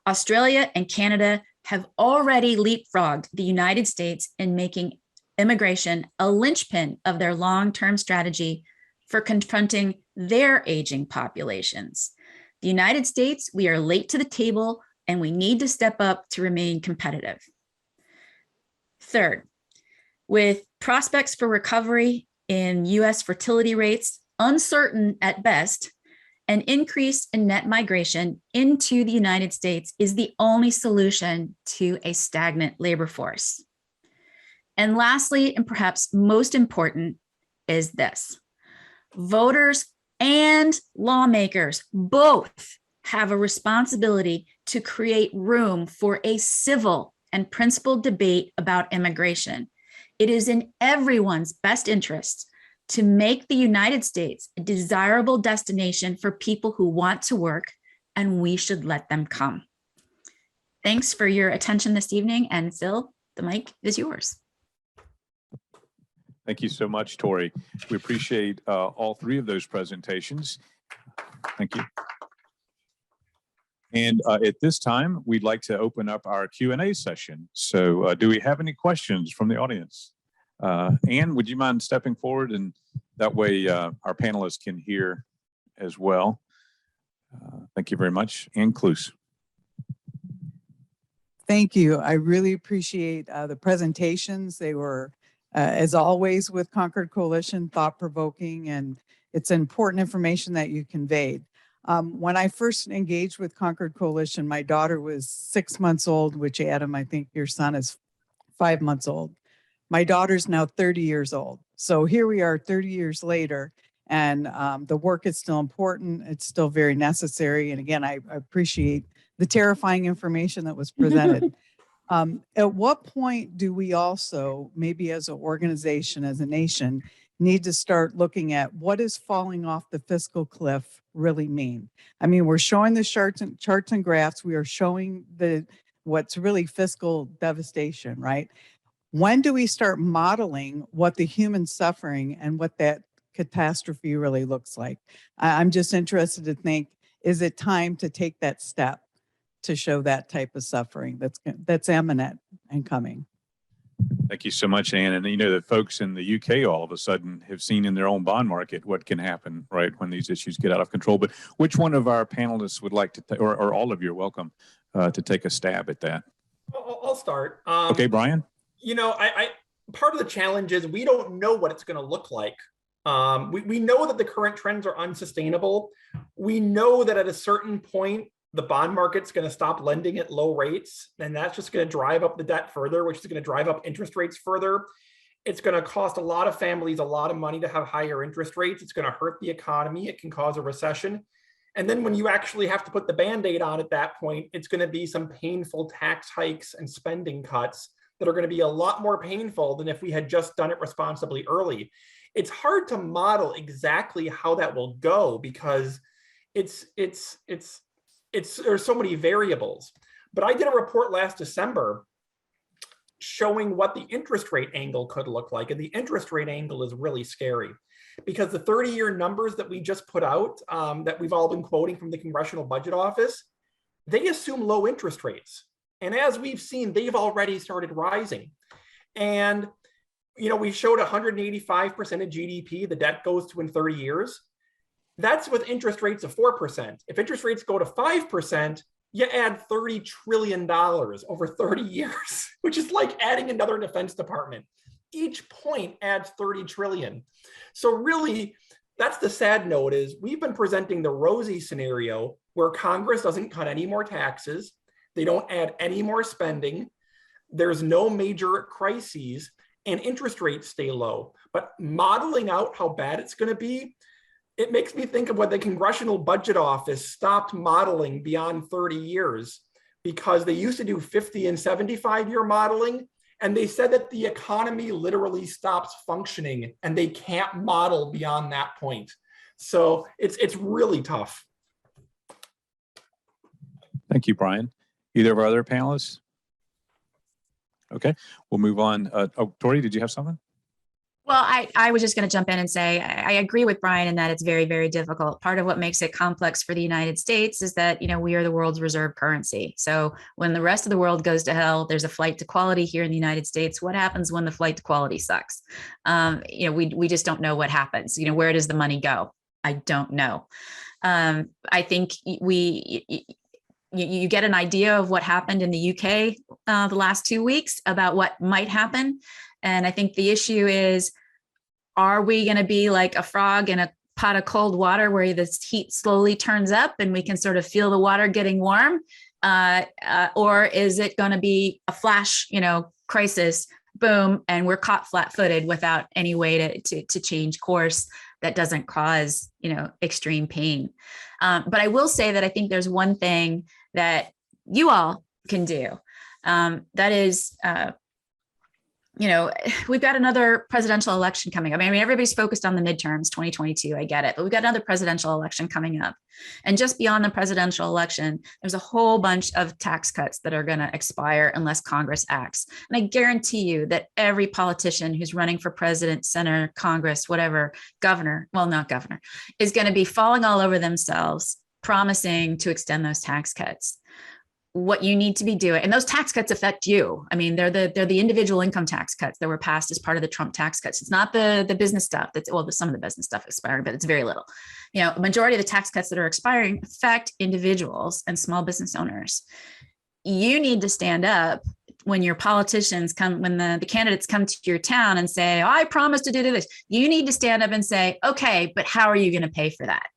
Australia and Canada have already leapfrogged the United States in making immigration a linchpin of their long-term strategy for confronting their aging populations. The United States, we are late to the table, and we need to step up to remain competitive. Third, with prospects for recovery in US fertility rates uncertain at best, an increase in net migration into the United States is the only solution to a stagnant labor force. And lastly, and perhaps most important, is this: voters and lawmakers both have a responsibility to create room for a civil and principled debate about immigration. It is in everyone's best interest to make the United States a desirable destination for people who want to work, and we should let them come. Thanks for your attention this evening, and Phil, the mic is yours. Thank you so much, Tori. We appreciate all three of those presentations. Thank you. And at this time, we'd like to open up our Q&A session. So do we have any questions from the audience? Anne, would you mind stepping forward, and that way our panelists can hear as well? Thank you very much. Ann Cluse. Thank you. I really appreciate the presentations. They were, as always with Concord Coalition, thought-provoking, and it's important information that you conveyed. When I first engaged with Concord Coalition, my daughter was 6 months old, which Adam, I think your son is 5 months old. My daughter's now 30 years old. So here we are 30 years later, and the work is still important. It's still very necessary. And again, I appreciate the terrifying information that was presented. At what point do we also, maybe as an organization, as a nation, need to start looking at what does falling off the fiscal cliff really mean? I mean, we're showing the charts and graphs. We are showing what's really fiscal devastation, right? When do we start modeling what the human suffering and what that catastrophe really looks like? I'm just interested to think, is it time to take that step to show that type of suffering that's imminent and coming? Thank you so much, Ann. And you know, the folks in the UK all of a sudden have seen in their own bond market what can happen, right, when these issues get out of control. But which one of our panelists would like to, or all of you are welcome to take a stab at that? I'll start. Okay, Brian. You know, I part of the challenge is we don't know what it's going to look like. We know that the current trends are unsustainable. We know that at a certain point, the bond market's going to stop lending at low rates, and that's just going to drive up the debt further, which is going to drive up interest rates further. It's going to cost a lot of families a lot of money to have higher interest rates. It's going to hurt the economy. It can cause a recession. And then when you actually have to put the Band-Aid on at that point, it's going to be some painful tax hikes and spending cuts that are going to be a lot more painful than if we had just done it responsibly early. It's hard to model exactly how that will go because there's so many variables. But I did a report last December showing what the interest rate angle could look like. And the interest rate angle is really scary because the 30-year numbers that we just put out, that we've all been quoting from the Congressional Budget Office, they assume low interest rates. And as we've seen, they've already started rising. And, you know, we showed 185% of GDP, the debt goes to in 30 years. That's with interest rates of 4%. If interest rates go to 5%, you add $30 trillion over 30 years, which is like adding another defense department. Each point adds 30 trillion. So really, that's the sad note is we've been presenting the rosy scenario where Congress doesn't cut any more taxes. They don't add any more spending. There's no major crises and interest rates stay low. But modeling out how bad it's going to be, it makes me think of when the Congressional Budget Office stopped modeling beyond 30 years because they used to do 50 and 75-year modeling. And they said that the economy literally stops functioning and they can't model beyond that point. So it's really tough. Thank you, Brian. Either of our other panelists? Okay, we'll move on. Tori, did you have something? Well, I was just going to jump in and say I agree with Brian in that it's very, very difficult. Part of what makes it complex for the United States is that, you know, we are the world's reserve currency. So when the rest of the world goes to hell, there's a flight to quality here in the United States. What happens when the flight to quality sucks? You know, we just don't know what happens. You know, where does the money go? I don't know. I think you get an idea of what happened in the UK the last 2 weeks about what might happen. And I think the issue is, are we going to be like a frog in a pot of cold water where the heat slowly turns up and we can sort of feel the water getting warm? Or is it going to be a flash, you know, crisis, boom, and we're caught flat-footed without any way to change course that doesn't cause, you know, extreme pain. But I will say that I think there's one thing that you all can do. That is, you know, we've got another presidential election coming up. I mean, everybody's focused on the midterms, 2022, I get it, but we've got another presidential election coming up. And just beyond the presidential election, there's a whole bunch of tax cuts that are going to expire unless Congress acts. And I guarantee you that every politician who's running for president, senator, Congress, whatever, governor, well, not governor, is going to be falling all over themselves, promising to extend those tax cuts. what you need to be doing, and those tax cuts affect you. I mean, they're the individual income tax cuts that were passed as part of the Trump tax cuts. It's not the business stuff that's, well, some of the business stuff expiring, but it's very little. You know, a majority of the tax cuts that are expiring affect individuals and small business owners. You need to stand up when your politicians come, when the candidates come to your town and say, oh, I promise to do this. You need to stand up and say, okay, but how are you going to pay for that?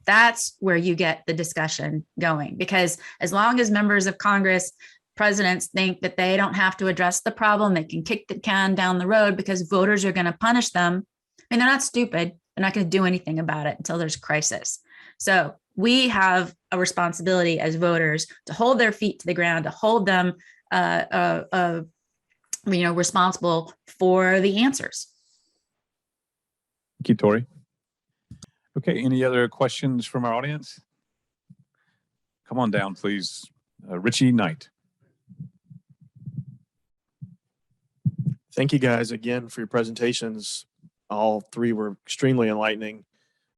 That's where you get the discussion going, because as long as members of Congress, presidents think that they don't have to address the problem, they can kick the can down the road because voters are going to punish them. And they're not stupid. They're not going to do anything about it until there's crisis. So we have a responsibility as voters to hold their feet to the ground, to hold them, responsible for the answers. Thank you, Tori. Okay, any other questions from our audience? Come on down, please. Richie Knight. Thank you guys again for your presentations. All three were extremely enlightening.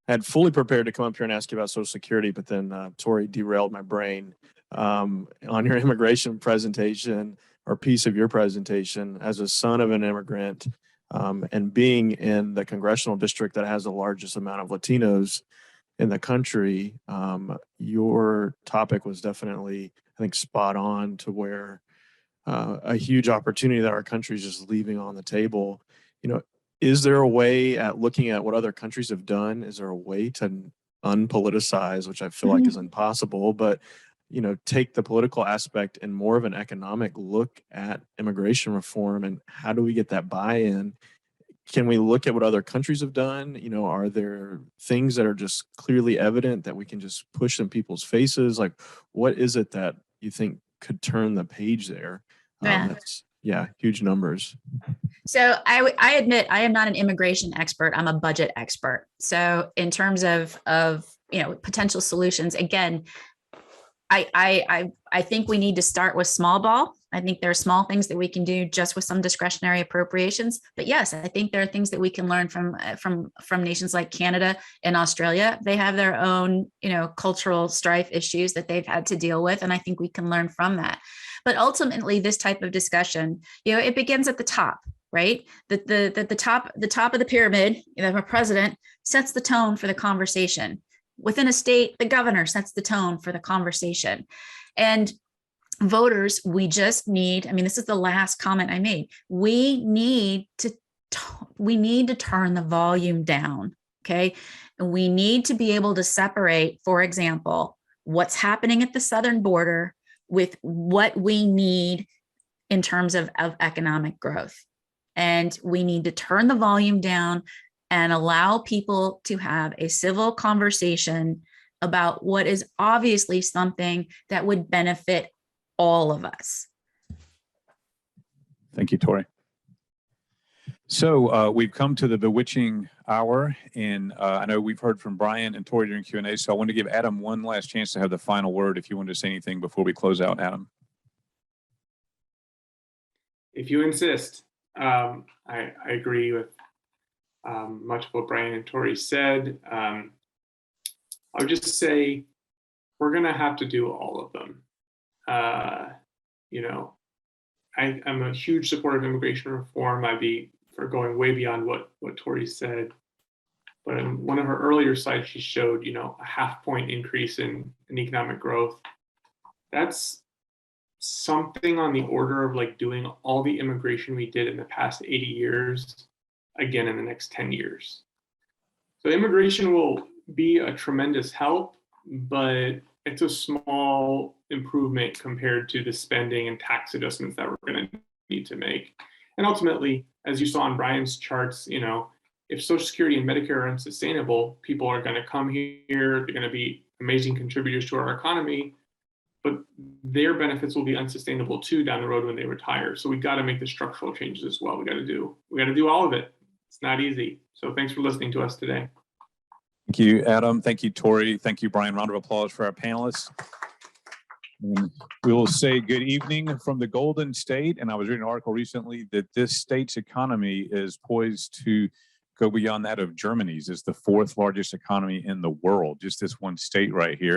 I had fully prepared to come up here and ask you about Social Security, but then Tori derailed my brain. On your immigration presentation, or piece of your presentation, as a son of an immigrant, and being in the congressional district that has the largest amount of Latinos in the country, your topic was definitely, I think, spot on to where a huge opportunity that our country is just leaving on the table. You know, is there a way, at looking at what other countries have done, is there a way to unpoliticize, which I feel like is impossible, but you know, take the political aspect and more of an economic look at immigration reform, and how do we get that buy-in? Can we look at what other countries have done? You know, are there things that are just clearly evident that we can just push in people's faces? Like, what is it that you think could turn the page there? That's, yeah, huge numbers. So I admit I am not an immigration expert. I'm a budget expert. So in terms of potential solutions, again, I think we need to start with small ball. I think there are small things that we can do just with some discretionary appropriations. But yes, I think there are things that we can learn from nations like Canada and Australia. They have their own, cultural strife issues that they've had to deal with. And I think we can learn from that. But ultimately, this type of discussion, it begins at the top, right? The top of the pyramid, the president sets the tone for the conversation. Within a state, the governor sets the tone for the conversation. And voters, we just need, this is the last comment I made. We need to turn the volume down, okay? And we need to be able to separate, for example, what's happening at the southern border with what we need in terms of economic growth. And we need to turn the volume down and allow people to have a civil conversation about what is obviously something that would benefit all of us. Thank you, Tori. So we've come to the bewitching hour, and I know we've heard from Brian and Tori during Q&A, so I want to give Adam one last chance to have the final word if you want to say anything before we close out, Adam. If you insist. I agree with much of what Brian and Tori said. I would just say we're going to have to do all of them. I'm a huge supporter of immigration reform. I'd be for going way beyond what Tori said. But in one of her earlier slides, she showed, a 0.5 point increase in economic growth. That's something on the order of like doing all the immigration we did in the past 80 years again in the next 10 years. So immigration will be a tremendous help, but it's a small improvement compared to the spending and tax adjustments that we're going to need to make. And ultimately, as you saw on Brian's charts, if Social Security and Medicare are unsustainable, people are going to come here, they're going to be amazing contributors to our economy, but their benefits will be unsustainable too down the road when they retire. So we got to make the structural changes as well. We got to do all of it. It's not easy. So thanks for listening to us today. Thank you, Adam. Thank you, Tori. Thank you, Brian. Round of applause for our panelists. And we will say good evening from the Golden State. And I was reading an article recently that this state's economy is poised to go beyond that of Germany's. It's the 4th largest economy in the world, just this one state right here.